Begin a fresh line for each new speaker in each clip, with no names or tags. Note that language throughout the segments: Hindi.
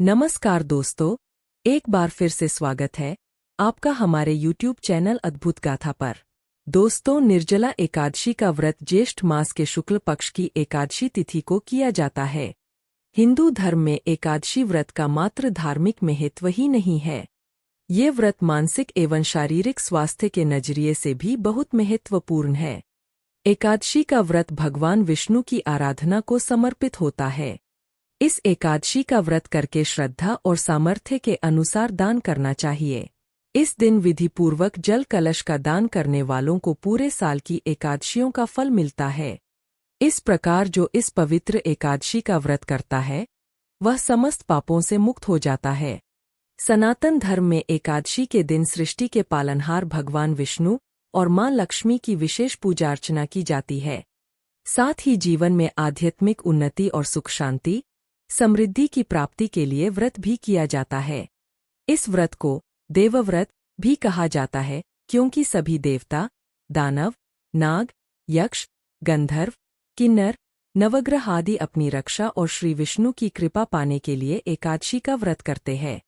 नमस्कार दोस्तों, एक बार फिर से स्वागत है आपका हमारे YouTube चैनल अद्भुत गाथा पर। दोस्तों, निर्जला एकादशी का व्रत ज्येष्ठ मास के शुक्ल पक्ष की एकादशी तिथि को किया जाता है। हिंदू धर्म में एकादशी व्रत का मात्र धार्मिक महत्व ही नहीं है, ये व्रत मानसिक एवं शारीरिक स्वास्थ्य के नजरिए से भी बहुत महत्वपूर्ण है। एकादशी का व्रत भगवान विष्णु की आराधना को समर्पित होता है। इस एकादशी का व्रत करके श्रद्धा और सामर्थ्य के अनुसार दान करना चाहिए। इस दिन विधिपूर्वक जल कलश का दान करने वालों को पूरे साल की एकादशियों का फल मिलता है। इस प्रकार जो इस पवित्र एकादशी का व्रत करता है, वह समस्त पापों से मुक्त हो जाता है। सनातन धर्म में एकादशी के दिन सृष्टि के पालनहार भगवान विष्णु और मां लक्ष्मी की विशेष पूजा अर्चना की जाती है। साथ ही जीवन में आध्यात्मिक उन्नति और सुख शांति समृद्धि की प्राप्ति के लिए व्रत भी किया जाता है। इस व्रत को देवव्रत भी कहा जाता है, क्योंकि सभी देवता, दानव, नाग, यक्ष, गंधर्व, किन्नर, नवग्रह आदि अपनी रक्षा और श्री विष्णु की कृपा पाने के लिए एकादशी का व्रत करते हैं।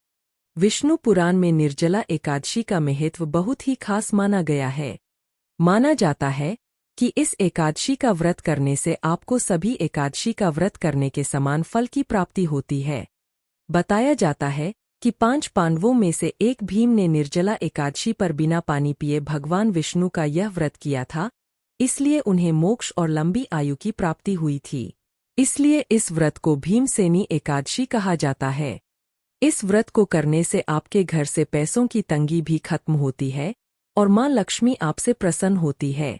विष्णु पुराण में निर्जला एकादशी का महत्व बहुत ही खास माना गया है। माना जाता है कि इस एकादशी का व्रत करने से आपको सभी एकादशी का व्रत करने के समान फल की प्राप्ति होती है। बताया जाता है कि 5 पांडवों में से एक भीम ने निर्जला एकादशी पर बिना पानी पिए भगवान विष्णु का यह व्रत किया था, इसलिए उन्हें मोक्ष और लंबी आयु की प्राप्ति हुई थी। इसलिए इस व्रत को भीमसेनी एकादशी कहा जाता है। इस व्रत को करने से आपके घर से पैसों की तंगी भी खत्म होती है और मां लक्ष्मी आपसे प्रसन्न होती है।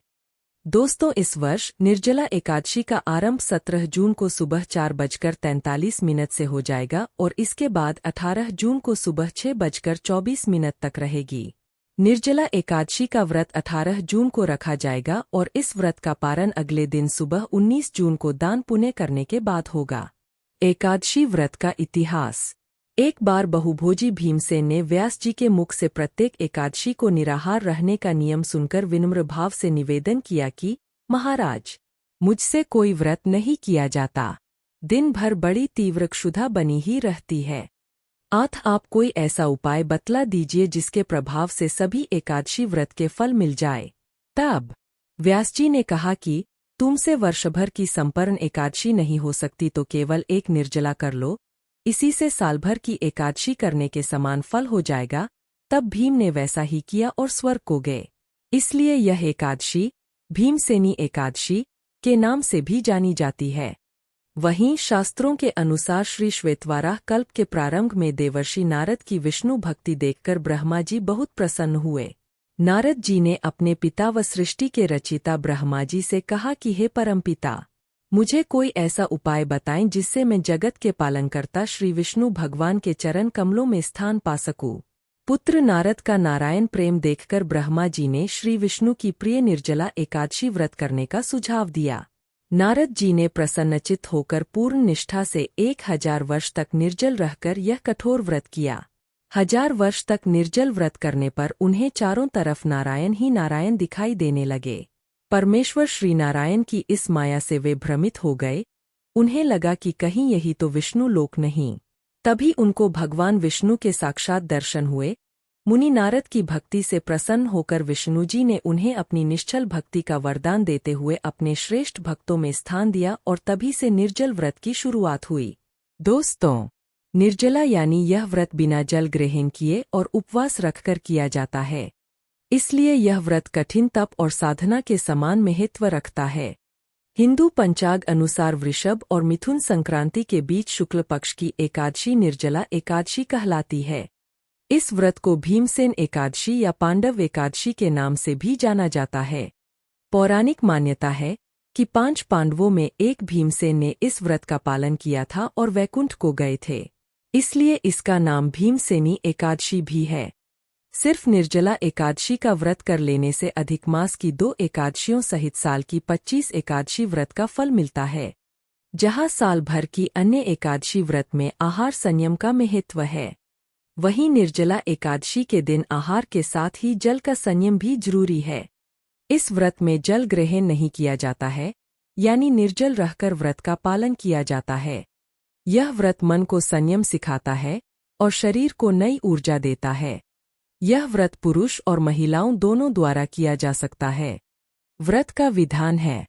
दोस्तों, इस वर्ष निर्जला एकादशी का आरंभ 17 जून को सुबह 4:43 से हो जाएगा और इसके बाद 18 जून को सुबह 6:24 तक रहेगी। निर्जला एकादशी का व्रत 18 जून को रखा जाएगा और इस व्रत का पारण अगले दिन सुबह 19 जून को दान पुण्य करने के बाद होगा। एकादशी व्रत का इतिहास। एक बार बहुभोजी भीमसेन ने व्यास जी के मुख से प्रत्येक एकादशी को निराहार रहने का नियम सुनकर विनम्र भाव से निवेदन किया कि महाराज, मुझसे कोई व्रत नहीं किया जाता। दिन भर बड़ी तीव्र क्षुधा बनी ही रहती है। आप कोई ऐसा उपाय बतला दीजिए जिसके प्रभाव से सभी एकादशी व्रत के फल मिल जाए। तब व्यास जी ने कहा कि तुमसे वर्षभर की संपन्न एकादशी नहीं हो सकती तो केवल एक निर्जला कर लो, इसी से साल भर की एकादशी करने के समान फल हो जाएगा। तब भीम ने वैसा ही किया और स्वर्ग को गए। इसलिए यह एकादशी भीमसेनी एकादशी के नाम से भी जानी जाती है। वहीं शास्त्रों के अनुसार श्री श्वेतवाराह कल्प के प्रारंभ में देवर्षि नारद की विष्णु भक्ति देखकर ब्रह्मा जी बहुत प्रसन्न हुए। नारद जी ने अपने पिता व सृष्टि के रचिता ब्रह्मा जी से कहा कि हे परमपिता, मुझे कोई ऐसा उपाय बताएं जिससे मैं जगत के पालनकर्ता श्री विष्णु भगवान के चरण कमलों में स्थान पा सकूं। पुत्र नारद का नारायण प्रेम देखकर ब्रह्मा जी ने श्री विष्णु की प्रिय निर्जला एकादशी व्रत करने का सुझाव दिया। नारद जी ने प्रसन्नचित्त होकर पूर्ण निष्ठा से 1000 वर्ष तक निर्जल रहकर यह कठोर व्रत किया। 1000 वर्ष तक निर्जल व्रत करने पर उन्हें चारों तरफ नारायण ही नारायण दिखाई देने लगे। परमेश्वर श्री नारायण की इस माया से वे भ्रमित हो गए। उन्हें लगा कि कहीं यही तो विष्णु लोक नहीं। तभी उनको भगवान विष्णु के साक्षात दर्शन हुए। मुनि नारद की भक्ति से प्रसन्न होकर विष्णु जी ने उन्हें अपनी निश्चल भक्ति का वरदान देते हुए अपने श्रेष्ठ भक्तों में स्थान दिया और तभी से निर्जल व्रत की शुरुआत हुई। दोस्तों, निर्जला यानी यह व्रत बिना जल ग्रहण किए और उपवास रखकर किया जाता है। इसलिए यह व्रत कठिन तप और साधना के समान महत्व रखता है। हिंदू पंचांग अनुसार वृषभ और मिथुन संक्रांति के बीच शुक्ल पक्ष की एकादशी निर्जला एकादशी कहलाती है। इस व्रत को भीमसेन एकादशी या पांडव एकादशी के नाम से भी जाना जाता है। पौराणिक मान्यता है कि 5 पांडवों में एक भीमसेन ने इस व्रत का पालन किया था और वैकुंठ को गए थे, इसलिए इसका नाम भीमसेनी एकादशी भी है। सिर्फ निर्जला एकादशी का व्रत कर लेने से अधिक मास की 2 एकादशियों सहित साल की 25 एकादशी व्रत का फल मिलता है। जहाँ साल भर की अन्य एकादशी व्रत में आहार संयम का महत्व है, वहीं निर्जला एकादशी के दिन आहार के साथ ही जल का संयम भी जरूरी है। इस व्रत में जल ग्रहण नहीं किया जाता है, यानी निर्जल रहकर व्रत का पालन किया जाता है। यह व्रत मन को संयम सिखाता है और शरीर को नई ऊर्जा देता है। यह व्रत पुरुष और महिलाओं दोनों द्वारा किया जा सकता है। व्रत का विधान है।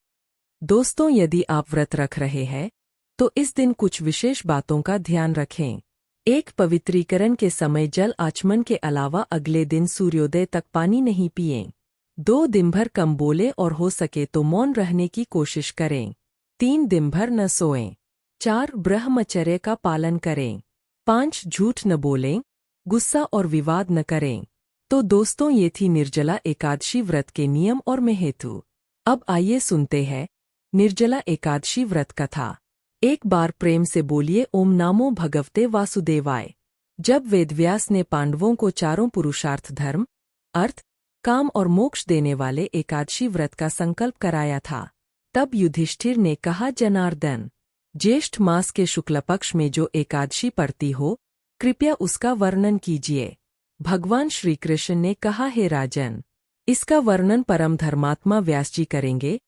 दोस्तों, यदि आप व्रत रख रहे हैं तो इस दिन कुछ विशेष बातों का ध्यान रखें। एक, पवित्रीकरण के समय जल आचमन के अलावा अगले दिन सूर्योदय तक पानी नहीं पिएं। 2, दिन भर कम बोले और हो सके तो मौन रहने की कोशिश करें। 3, दिन भर न सोएं। 4, ब्रह्मचर्य का पालन करें। 5, झूठ न बोलें, गुस्सा और विवाद न करें। तो दोस्तों, ये थी निर्जला एकादशी व्रत के नियम और महत्व। अब आइए सुनते हैं निर्जला एकादशी व्रत कथा। एक बार प्रेम से बोलिए ओम नमो भगवते वासुदेवाय। जब वेदव्यास ने पांडवों को चारों पुरुषार्थ धर्म, अर्थ, काम और मोक्ष देने वाले एकादशी व्रत का संकल्प कराया था, तब युधिष्ठिर ने कहा, जनार्दन, ज्येष्ठ मास के शुक्ल पक्ष में जो एकादशी पड़ती हो, कृपया उसका वर्णन कीजिए। भगवान श्रीकृष्ण ने कहा, हे राजन, इसका वर्णन परम धर्मात्मा व्यास जी करेंगे,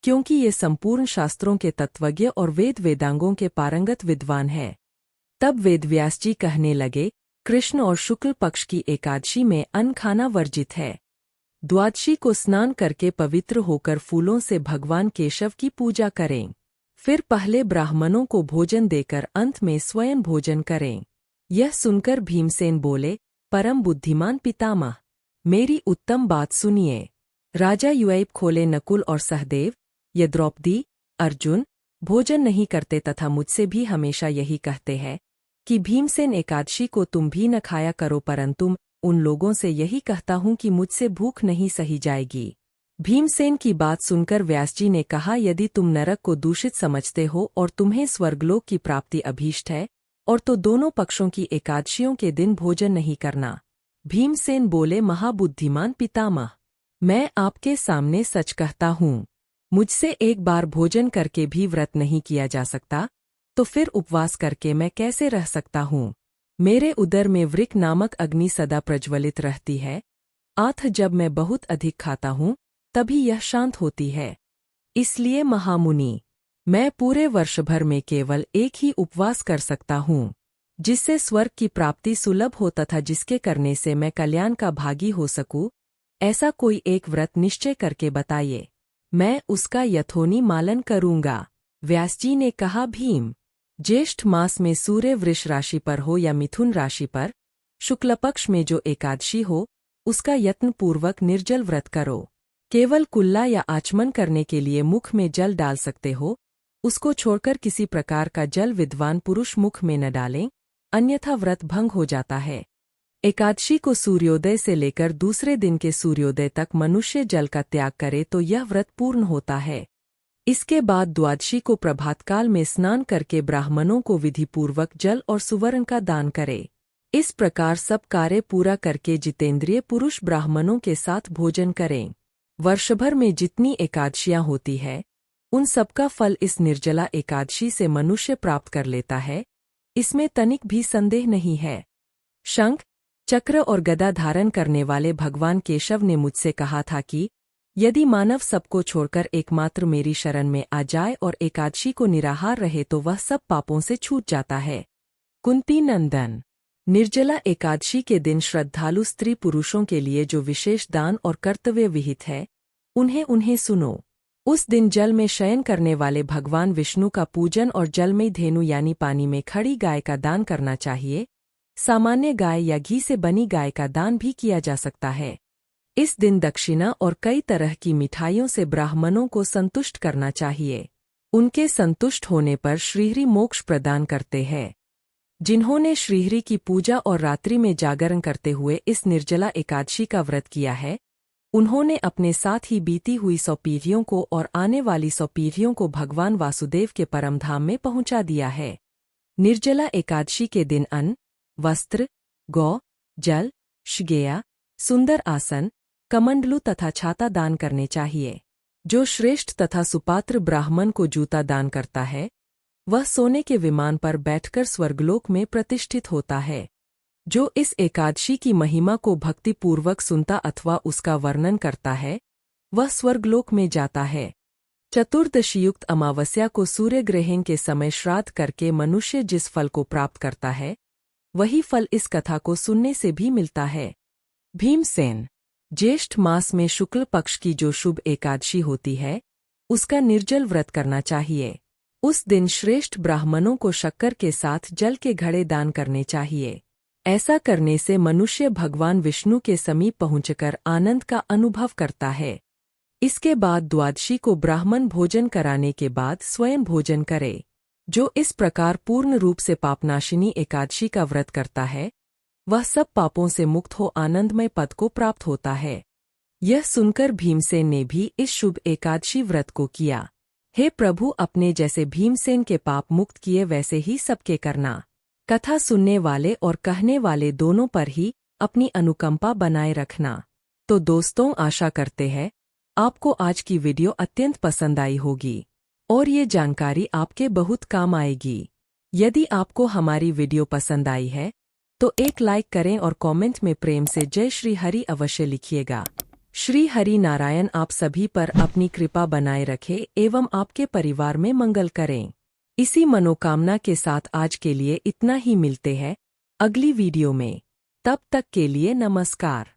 क्योंकि ये संपूर्ण शास्त्रों के तत्वज्ञ और वेदांगों के पारंगत विद्वान है। तब वेदव्यास जी कहने लगे, कृष्ण और शुक्ल पक्ष की एकादशी में अन्न खाना वर्जित है। द्वादशी को स्नान करके पवित्र होकर फूलों से भगवान केशव की पूजा करें। फिर पहले ब्राह्मणों को भोजन देकर अंत में स्वयं भोजन करें। यह सुनकर भीमसेन बोले, परम बुद्धिमान पितामह, मेरी उत्तम बात सुनिए। राजा युएब खोले नकुल और सहदेव, ये द्रौपदी, अर्जुन भोजन नहीं करते तथा मुझसे भी हमेशा यही कहते हैं कि भीमसेन एकादशी को तुम भी न खाया करो, परंतु उन लोगों से यही कहता हूँ कि मुझसे भूख नहीं सही जाएगी। भीमसेन की बात सुनकर व्यास जी ने कहा, यदि तुम नरक को दूषित समझते हो और तुम्हें स्वर्गलोक की प्राप्ति अभीष्ट है, और तो दोनों पक्षों की एकादशियों के दिन भोजन नहीं करना। भीमसेन बोले, महाबुद्धिमान पितामह, मैं आपके सामने सच कहता हूँ, मुझसे एक बार भोजन करके भी व्रत नहीं किया जा सकता, तो फिर उपवास करके मैं कैसे रह सकता हूँ। मेरे उदर में वृक नामक अग्नि सदा प्रज्वलित रहती है, आथ जब मैं बहुत अधिक खाता हूँ तभी यह शांत होती है। इसलिए महामुनि, मैं पूरे वर्ष भर में केवल एक ही उपवास कर सकता हूँ, जिससे स्वर्ग की प्राप्ति सुलभ हो तथा जिसके करने से मैं कल्याण का भागी हो सकूँ। ऐसा कोई एक व्रत निश्चय करके बताइए, मैं उसका यथोनि पालन करूँगा। व्यास जी ने कहा, भीम, ज्येष्ठ मास में सूर्य वृष राशि पर हो या मिथुन राशि पर, शुक्ल पक्ष में जो एकादशी हो, उसका यत्नपूर्वक निर्जल व्रत करो। केवल कुल्ला या आचमन करने के लिए मुख में जल डाल सकते हो, उसको छोड़कर किसी प्रकार का जल विद्वान पुरुष मुख में न डालें, अन्यथा व्रत भंग हो जाता है। एकादशी को सूर्योदय से लेकर दूसरे दिन के सूर्योदय तक मनुष्य जल का त्याग करे तो यह व्रत पूर्ण होता है। इसके बाद द्वादशी को प्रभातकाल में स्नान करके ब्राह्मणों को विधिपूर्वक जल और सुवर्ण का दान करे। इस प्रकार सब कार्य पूरा करके जितेंद्रिय पुरुष ब्राह्मणों के साथ भोजन करें। वर्षभर में जितनी एकादशियां होती है, उन सबका फल इस निर्जला एकादशी से मनुष्य प्राप्त कर लेता है, इसमें तनिक भी संदेह नहीं है। शंख, चक्र और गदा धारण करने वाले भगवान केशव ने मुझसे कहा था कि यदि मानव सबको छोड़कर एकमात्र मेरी शरण में आ जाए और एकादशी को निराहार रहे तो वह सब पापों से छूट जाता है। कुंती नंदन, निर्जला एकादशी के दिन श्रद्धालु स्त्री पुरुषों के लिए जो विशेष दान और कर्तव्य विहित है, उन्हें सुनो। उस दिन जल में शयन करने वाले भगवान विष्णु का पूजन और जलमयी धेनु यानी पानी में खड़ी गाय का दान करना चाहिए। सामान्य गाय या घी से बनी गाय का दान भी किया जा सकता है। इस दिन दक्षिणा और कई तरह की मिठाइयों से ब्राह्मणों को संतुष्ट करना चाहिए। उनके संतुष्ट होने पर श्रीहरि मोक्ष प्रदान करते हैं। जिन्होंने श्रीहरि की पूजा और रात्रि में जागरण करते हुए इस निर्जला एकादशी का व्रत किया है, उन्होंने अपने साथ ही बीती हुई 100 पीढ़ियों को और आने वाली 100 पीढ़ियों को भगवान वासुदेव के परमधाम में पहुंचा दिया है। निर्जला एकादशी के दिन अन्न, वस्त्र, गौ, जल, श्गेया, सुंदर आसन, कमंडलू तथा छाता दान करने चाहिए। जो श्रेष्ठ तथा सुपात्र ब्राह्मण को जूता दान करता है, वह सोने के विमान पर बैठकर स्वर्गलोक में प्रतिष्ठित होता है। जो इस एकादशी की महिमा को भक्तिपूर्वक सुनता अथवा उसका वर्णन करता है, वह स्वर्गलोक में जाता है। चतुर्दशीयुक्त अमावस्या को सूर्य ग्रहण के समय श्राद्ध करके मनुष्य जिस फल को प्राप्त करता है वही फल इस कथा को सुनने से भी मिलता है। भीमसेन। ज्येष्ठ मास में शुक्ल पक्ष की जो शुभ एकादशी होती है उसका निर्जल व्रत करना चाहिए। उस दिन श्रेष्ठ ब्राह्मणों को शक्कर के साथ जल के घड़े दान करने चाहिए। ऐसा करने से मनुष्य भगवान विष्णु के समीप पहुंचकर आनंद का अनुभव करता है। इसके बाद द्वादशी को ब्राह्मण भोजन कराने के बाद स्वयं भोजन करे। जो इस प्रकार पूर्ण रूप से पापनाशिनी एकादशी का व्रत करता है वह सब पापों से मुक्त हो आनंदमय पद को प्राप्त होता है। यह सुनकर भीमसेन ने भी इस शुभ एकादशी व्रत को किया। हे प्रभु, अपने जैसे भीमसेन के पाप मुक्त किए वैसे ही सबके करना। कथा सुनने वाले और कहने वाले दोनों पर ही अपनी अनुकंपा बनाए रखना। तो दोस्तों, आशा करते हैं आपको आज की वीडियो अत्यंत पसंद आई होगी और ये जानकारी आपके बहुत काम आएगी। यदि आपको हमारी वीडियो पसंद आई है तो एक लाइक करें और कमेंट में प्रेम से जय श्री हरि अवश्य लिखिएगा। श्री हरि नारायण आप सभी पर अपनी कृपा बनाए रखे एवं आपके परिवार में मंगल करें। इसी मनोकामना के साथ आज के लिए इतना ही। मिलते हैं अगली वीडियो में। तब तक के लिए नमस्कार।